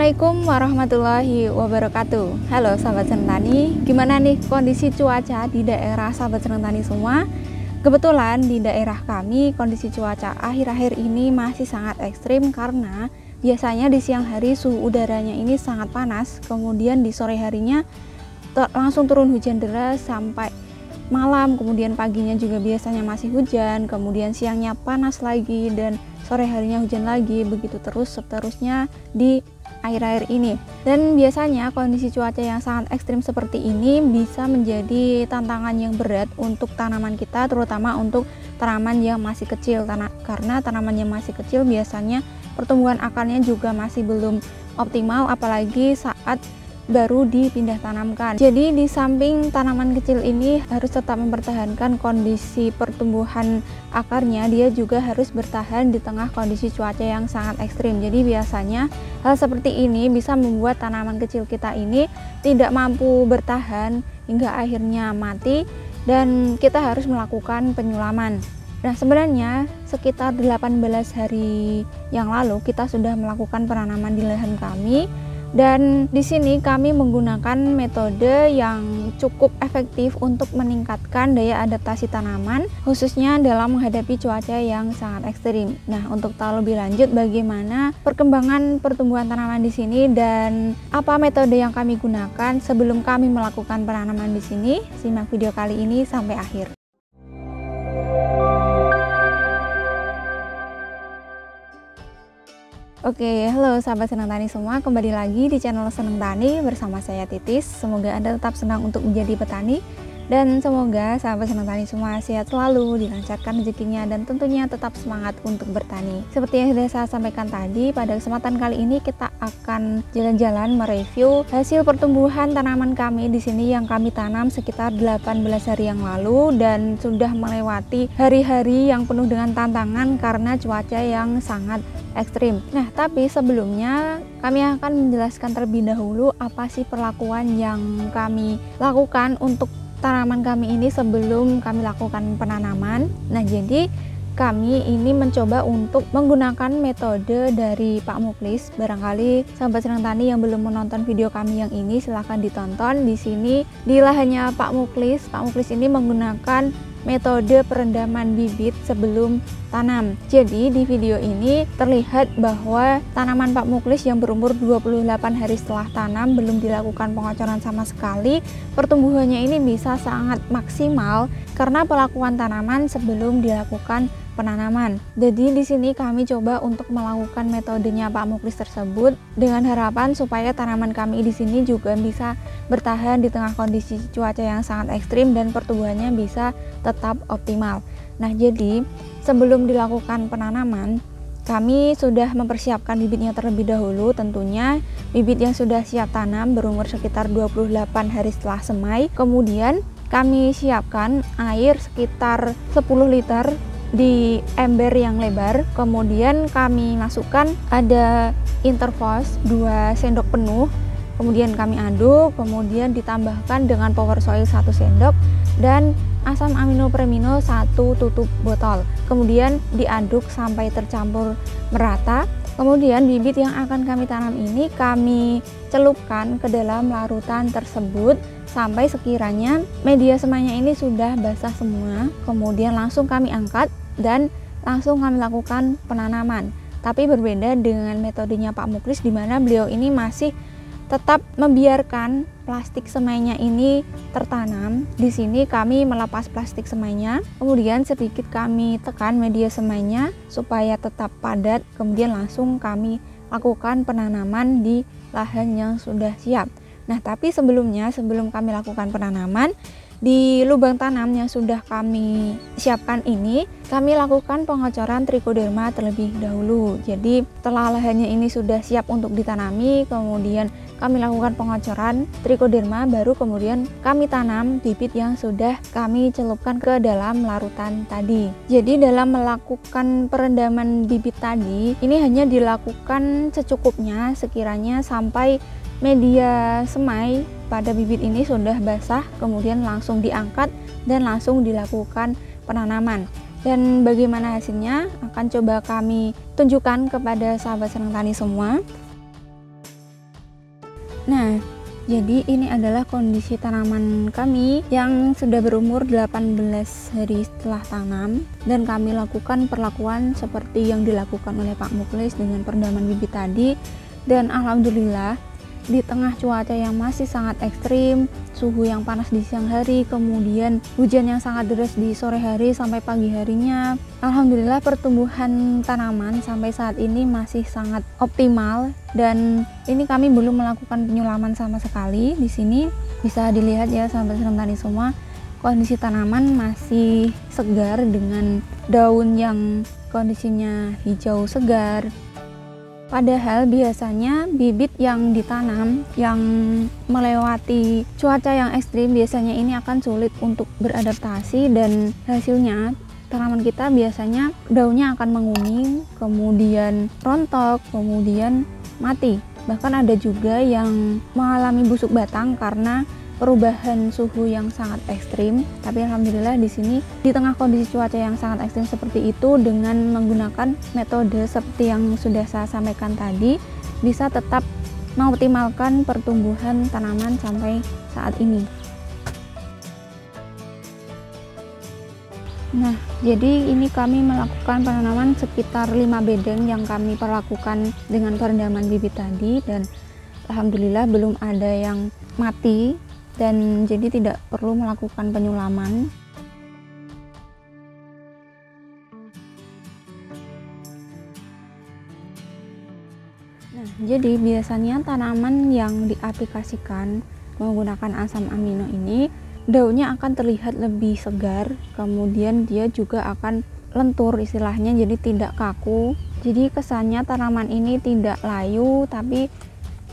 Assalamualaikum warahmatullahi wabarakatuh. Halo sahabat Seneng Tani, gimana nih kondisi cuaca di daerah sahabat Seneng Tani semua? Kebetulan di daerah kami kondisi cuaca akhir-akhir ini masih sangat ekstrim karena biasanya di siang hari suhu udaranya ini sangat panas, kemudian di sore harinya langsung turun hujan deras sampai malam, kemudian paginya juga biasanya masih hujan, kemudian siangnya panas lagi dan sore harinya hujan lagi, begitu terus seterusnya di akhir-akhir ini. Dan biasanya kondisi cuaca yang sangat ekstrim seperti ini bisa menjadi tantangan yang berat untuk tanaman kita, terutama untuk tanaman yang masih kecil, karena tanaman yang masih kecil biasanya pertumbuhan akarnya juga masih belum optimal, apalagi saat baru dipindah tanamkan. Jadi di samping tanaman kecil ini harus tetap mempertahankan kondisi pertumbuhan akarnya, dia juga harus bertahan di tengah kondisi cuaca yang sangat ekstrim. Jadi biasanya hal seperti ini bisa membuat tanaman kecil kita ini tidak mampu bertahan hingga akhirnya mati dan kita harus melakukan penyulaman. Nah, sebenarnya sekitar 18 hari yang lalu kita sudah melakukan penanaman di lahan kami. Dan di sini kami menggunakan metode yang cukup efektif untuk meningkatkan daya adaptasi tanaman, khususnya dalam menghadapi cuaca yang sangat ekstrim. Nah, untuk tahu lebih lanjut bagaimana perkembangan pertumbuhan tanaman di sini dan apa metode yang kami gunakan sebelum kami melakukan penanaman di sini, simak video kali ini sampai akhir. Oke, halo sahabat Seneng Tani semua, kembali lagi di channel Seneng Tani bersama saya Titis. Semoga Anda tetap senang untuk menjadi petani dan semoga sahabat Seneng Tani semua sehat selalu, dilancarkan rezekinya dan tentunya tetap semangat untuk bertani. Seperti yang sudah saya sampaikan tadi, pada kesempatan kali ini kita akan jalan-jalan mereview hasil pertumbuhan tanaman kami di sini yang kami tanam sekitar 18 hari yang lalu dan sudah melewati hari-hari yang penuh dengan tantangan karena cuaca yang sangat ekstrim. Nah, tapi sebelumnya kami akan menjelaskan terlebih dahulu apa sih perlakuan yang kami lakukan untuk tanaman kami ini sebelum kami lakukan penanaman. Nah, jadi kami ini mencoba untuk menggunakan metode dari Pak Muklis. Barangkali sahabat Seneng Tani yang belum menonton video kami yang ini silahkan ditonton. Di sini di lahannya Pak Muklis ini menggunakan metode perendaman bibit sebelum tanam. Jadi di video ini terlihat bahwa tanaman Pak Muklis yang berumur 28 hari setelah tanam belum dilakukan pengocoran sama sekali, pertumbuhannya ini bisa sangat maksimal karena pelakuan tanaman sebelum dilakukan penanaman. Jadi di sini kami coba untuk melakukan metodenya Pak Muklis tersebut dengan harapan supaya tanaman kami di sini juga bisa bertahan di tengah kondisi cuaca yang sangat ekstrim dan pertumbuhannya bisa tetap optimal. Nah, jadi sebelum dilakukan penanaman kami sudah mempersiapkan bibitnya terlebih dahulu. Tentunya bibit yang sudah siap tanam berumur sekitar 28 hari setelah semai. Kemudian kami siapkan air sekitar 10 liter di ember yang lebar, kemudian kami masukkan ada intervos 2 sendok penuh, kemudian kami aduk, kemudian ditambahkan dengan power soil 1 sendok dan asam aminopremino 1 tutup botol, kemudian diaduk sampai tercampur merata. Kemudian bibit yang akan kami tanam ini kami celupkan ke dalam larutan tersebut sampai sekiranya media semainya ini sudah basah semua. Kemudian langsung kami angkat dan langsung kami lakukan penanaman. Tapi berbeda dengan metodenya Pak Muklis di mana beliau ini masih tetap membiarkan plastik semainya ini tertanam. Di sini kami melepas plastik semainya, kemudian sedikit kami tekan media semainya supaya tetap padat, kemudian langsung kami lakukan penanaman di lahan yang sudah siap. Nah, tapi sebelum kami lakukan penanaman di lubang tanam yang sudah kami siapkan ini, kami lakukan pengocoran trichoderma terlebih dahulu. Jadi setelah lahannya ini sudah siap untuk ditanami, kemudian kami lakukan pengocoran trichoderma, baru kemudian kami tanam bibit yang sudah kami celupkan ke dalam larutan tadi. Jadi dalam melakukan perendaman bibit tadi, ini hanya dilakukan secukupnya sekiranya sampai media semai pada bibit ini sudah basah, kemudian langsung diangkat dan langsung dilakukan penanaman. Dan bagaimana hasilnya akan coba kami tunjukkan kepada sahabat Seneng Tani semua. Nah, jadi ini adalah kondisi tanaman kami yang sudah berumur 18 hari setelah tanam, dan kami lakukan perlakuan seperti yang dilakukan oleh Pak Muklis dengan perendaman bibit tadi. Dan alhamdulillah di tengah cuaca yang masih sangat ekstrim, suhu yang panas di siang hari, kemudian hujan yang sangat deras di sore hari sampai pagi harinya, alhamdulillah pertumbuhan tanaman sampai saat ini masih sangat optimal. Dan ini kami belum melakukan penyulaman sama sekali. Di sini bisa dilihat ya sahabat senang tani semua, kondisi tanaman masih segar dengan daun yang kondisinya hijau segar. Padahal biasanya bibit yang ditanam yang melewati cuaca yang ekstrim biasanya ini akan sulit untuk beradaptasi, dan hasilnya tanaman kita biasanya daunnya akan menguning, kemudian rontok, kemudian mati. Bahkan ada juga yang mengalami busuk batang karena perubahan suhu yang sangat ekstrim. Tapi alhamdulillah di sini di tengah kondisi cuaca yang sangat ekstrim seperti itu, dengan menggunakan metode seperti yang sudah saya sampaikan tadi, bisa tetap mengoptimalkan pertumbuhan tanaman sampai saat ini. Nah, jadi ini kami melakukan penanaman sekitar 5 bedeng yang kami perlakukan dengan perendaman bibit tadi, dan alhamdulillah belum ada yang mati, dan jadi tidak perlu melakukan penyulaman. Nah, jadi biasanya tanaman yang diaplikasikan menggunakan asam amino ini, daunnya akan terlihat lebih segar, kemudian dia juga akan lentur istilahnya, jadi tidak kaku. Jadi kesannya tanaman ini tidak layu tapi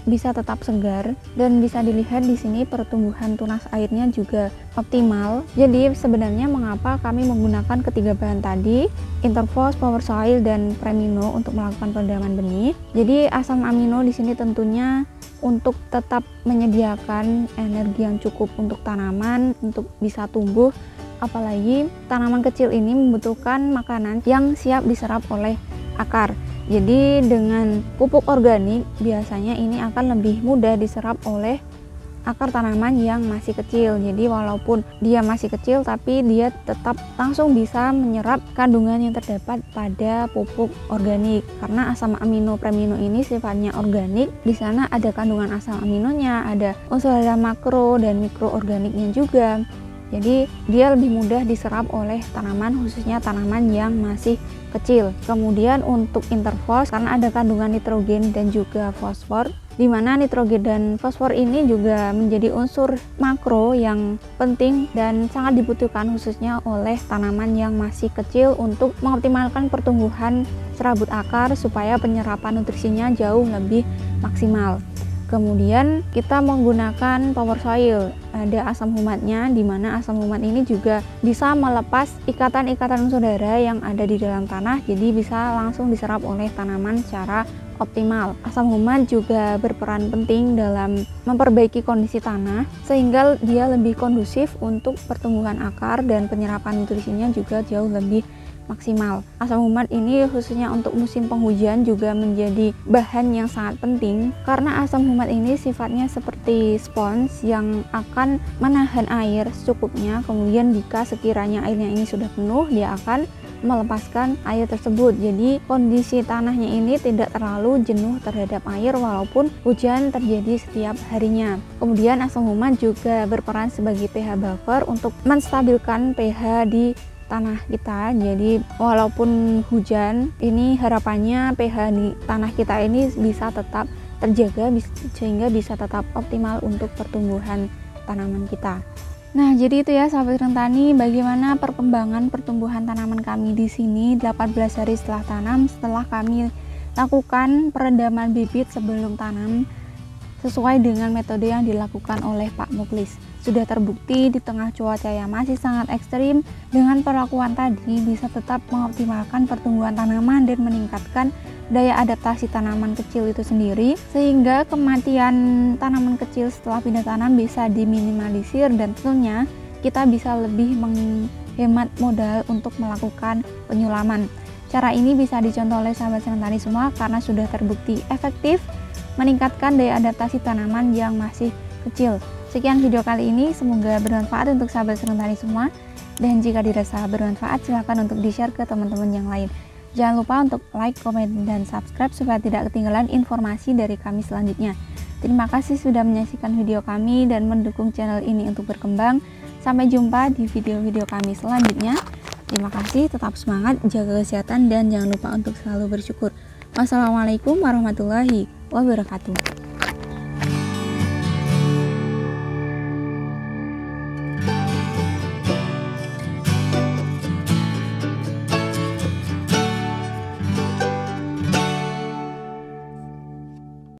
bisa tetap segar, dan bisa dilihat di sini pertumbuhan tunas airnya juga optimal. Jadi sebenarnya mengapa kami menggunakan ketiga bahan tadi, Interphos, Power Soil, dan Premino untuk melakukan perendaman benih. Jadi asam amino di sini tentunya untuk tetap menyediakan energi yang cukup untuk tanaman untuk bisa tumbuh, apalagi tanaman kecil ini membutuhkan makanan yang siap diserap oleh akar. Jadi dengan pupuk organik biasanya ini akan lebih mudah diserap oleh akar tanaman yang masih kecil. Jadi walaupun dia masih kecil tapi dia tetap langsung bisa menyerap kandungan yang terdapat pada pupuk organik. Karena asam amino Premino ini sifatnya organik, di sana ada kandungan asam aminonya, ada unsur hara makro dan mikroorganiknya juga. Jadi dia lebih mudah diserap oleh tanaman, khususnya tanaman yang masih kecil. Kemudian untuk Interphos karena ada kandungan nitrogen dan juga fosfor, di mana nitrogen dan fosfor ini juga menjadi unsur makro yang penting dan sangat dibutuhkan khususnya oleh tanaman yang masih kecil untuk mengoptimalkan pertumbuhan serabut akar supaya penyerapan nutrisinya jauh lebih maksimal. Kemudian kita menggunakan Power Soil, ada asam humatnya, di mana asam humat ini juga bisa melepas ikatan-ikatan unsur hara yang ada di dalam tanah, jadi bisa langsung diserap oleh tanaman secara optimal. Asam humat juga berperan penting dalam memperbaiki kondisi tanah sehingga dia lebih kondusif untuk pertumbuhan akar, dan penyerapan nutrisinya juga jauh lebih maksimal. Asam humat ini khususnya untuk musim penghujan juga menjadi bahan yang sangat penting karena asam humat ini sifatnya seperti spons yang akan menahan air secukupnya. Kemudian jika sekiranya airnya ini sudah penuh, dia akan melepaskan air tersebut. Jadi kondisi tanahnya ini tidak terlalu jenuh terhadap air walaupun hujan terjadi setiap harinya. Kemudian asam humat juga berperan sebagai pH buffer untuk menstabilkan pH di tanah kita. Jadi walaupun hujan, ini harapannya pH di tanah kita ini bisa tetap terjaga sehingga bisa tetap optimal untuk pertumbuhan tanaman kita. Nah, jadi itu ya sahabat tani, bagaimana perkembangan pertumbuhan tanaman kami di sini 18 hari setelah tanam, setelah kami lakukan perendaman bibit sebelum tanam sesuai dengan metode yang dilakukan oleh Pak Muklis. Sudah terbukti di tengah cuaca yang masih sangat ekstrim, dengan perlakuan tadi bisa tetap mengoptimalkan pertumbuhan tanaman dan meningkatkan daya adaptasi tanaman kecil itu sendiri, sehingga kematian tanaman kecil setelah pindah tanam bisa diminimalisir, dan tentunya kita bisa lebih menghemat modal untuk melakukan penyulaman. Cara ini bisa dicontoh oleh sahabat senang tani semua karena sudah terbukti efektif meningkatkan daya adaptasi tanaman yang masih kecil. Sekian video kali ini, semoga bermanfaat untuk sahabat senang tani semua. Dan jika dirasa bermanfaat, silahkan untuk di-share ke teman-teman yang lain. Jangan lupa untuk like, komen, dan subscribe supaya tidak ketinggalan informasi dari kami selanjutnya. Terima kasih sudah menyaksikan video kami dan mendukung channel ini untuk berkembang. Sampai jumpa di video-video kami selanjutnya. Terima kasih, tetap semangat, jaga kesehatan, dan jangan lupa untuk selalu bersyukur. Wassalamualaikum warahmatullahi wabarakatuh.